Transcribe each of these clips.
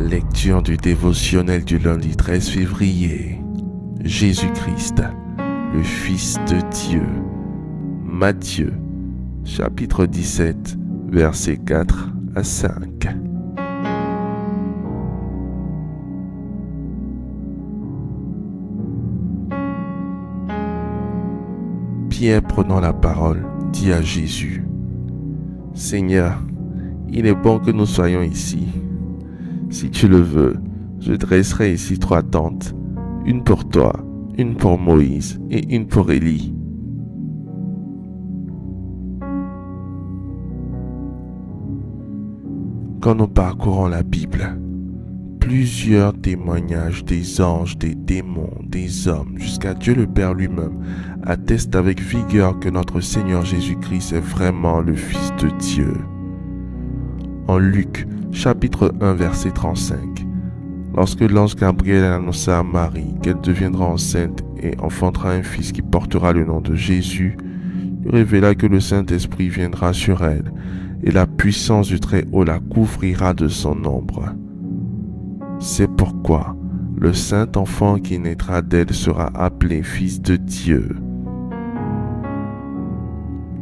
Lecture du dévotionnel du lundi 13 février. Jésus-Christ, le Fils de Dieu. Matthieu, chapitre 17, versets 4 à 5. Pierre, prenant la parole, dit à Jésus: « Seigneur, il est bon que nous soyons ici. Si tu le veux, je dresserai ici 3 tentes, une pour toi, une pour Moïse et une pour Élie. » Quand nous parcourons la Bible, plusieurs témoignages des anges, des démons, des hommes, jusqu'à Dieu le Père lui-même, attestent avec vigueur que notre Seigneur Jésus-Christ est vraiment le Fils de Dieu. En Luc, chapitre 1, verset 35, lorsque l'ange Gabriel annonça à Marie qu'elle deviendra enceinte et enfantera un fils qui portera le nom de Jésus, lui révéla que le Saint-Esprit viendra sur elle et la puissance du Très-Haut la couvrira de son ombre. C'est pourquoi le saint enfant qui naîtra d'elle sera appelé Fils de Dieu.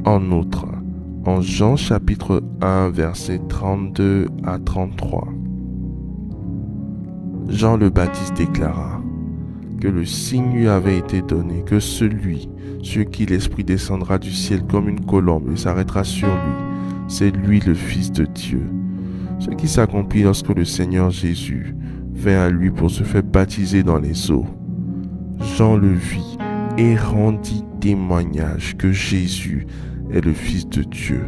En outre, en Jean chapitre 1, versets 32 à 33, Jean le Baptiste déclara que le signe lui avait été donné, que celui sur qui l'Esprit descendra du ciel comme une colombe et s'arrêtera sur lui, c'est lui le Fils de Dieu. Ce qui s'accomplit lorsque le Seigneur Jésus vint à lui pour se faire baptiser dans les eaux. Jean le vit et rendit témoignage que Jésus est le Fils de Dieu.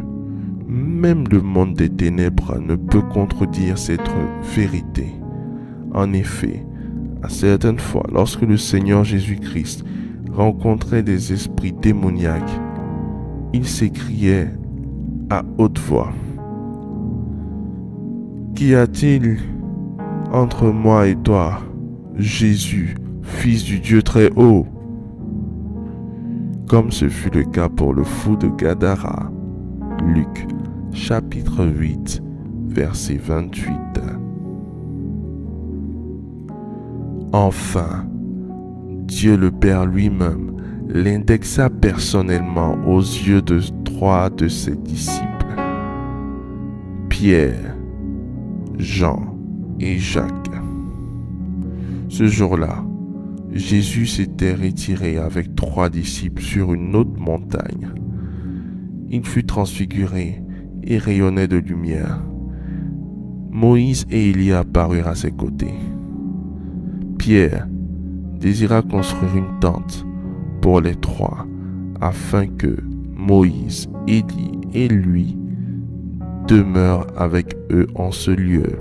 Même le monde des ténèbres ne peut contredire cette vérité. En effet, à certaines fois, lorsque le Seigneur Jésus-Christ rencontrait des esprits démoniaques, il s'écriait à haute voix: « Qu'y a-t-il entre moi et toi, Jésus, Fils du Dieu très haut ?» Comme ce fut le cas pour le fou de Gadara. Luc, chapitre 8, verset 28. Enfin, Dieu le Père lui-même l'indexa personnellement aux yeux de 3 de ses disciples, Pierre, Jean et Jacques. Ce jour-là, Jésus s'était retiré avec 3 disciples sur une autre montagne. Il fut transfiguré et rayonnait de lumière. Moïse et Élie apparurent à ses côtés. Pierre désira construire une tente pour les 3 afin que Moïse, Élie et lui demeurent avec eux en ce lieu.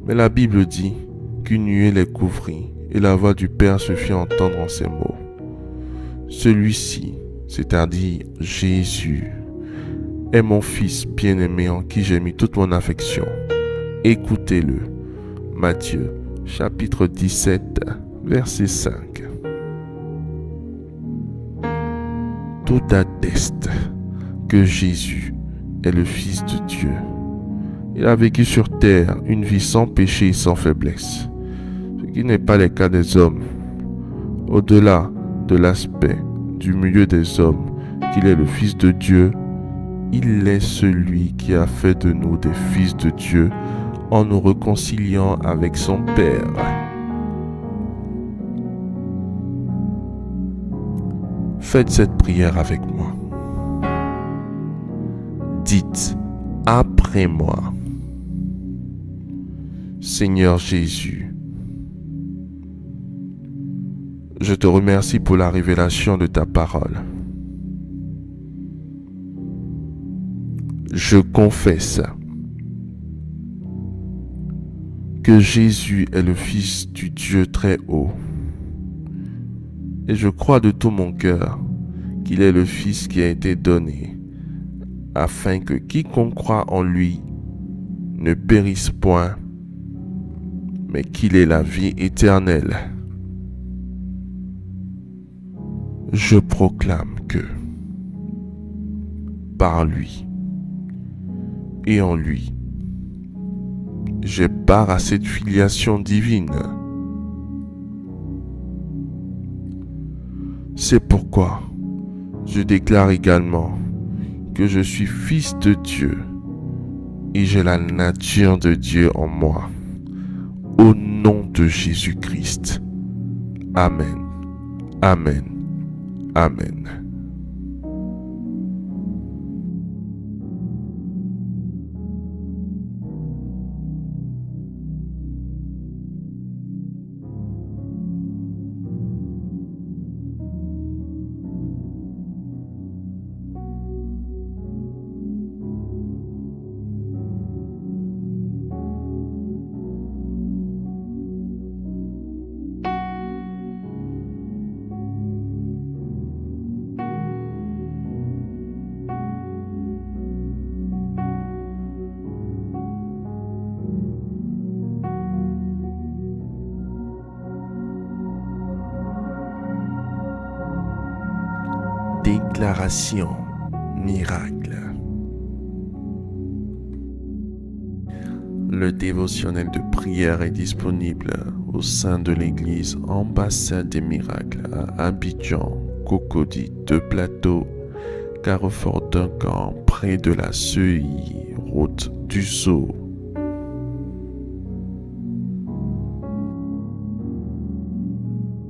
Mais la Bible dit qu'une nuée les couvrit et la voix du Père se fit entendre en ces mots: « Celui-ci, c'est-à-dire Jésus, est mon Fils bien-aimé en qui j'ai mis toute mon affection. Écoutez-le. » Matthieu, chapitre 17, verset 5. Tout atteste que Jésus est le Fils de Dieu. Il a vécu sur terre une vie sans péché et sans faiblesse, ce qui n'est pas le cas des hommes. Au-delà de l'aspect du milieu des hommes qu'il est le Fils de Dieu, il est celui qui a fait de nous des fils de Dieu en nous réconciliant avec son Père. Faites cette prière avec moi. Dites après moi: Seigneur Jésus, je te remercie pour la révélation de ta parole. Je confesse que Jésus est le Fils du Dieu très haut. Et je crois de tout mon cœur qu'il est le Fils qui a été donné, afin que quiconque croit en lui ne périsse point, mais qu'il ait la vie éternelle. Je proclame que, par lui et en lui, j'ai part à cette filiation divine. C'est pourquoi je déclare également que je suis fils de Dieu et j'ai la nature de Dieu en moi. Au nom de Jésus-Christ. Amen. Amen. Amen. Déclaration miracle. Le dévotionnel de prière est disponible au sein de l'église Ambassade des Miracles à Abidjan, Cocody, de Plateau, Carrefour Duncan, près de la CEI, route du Sceau.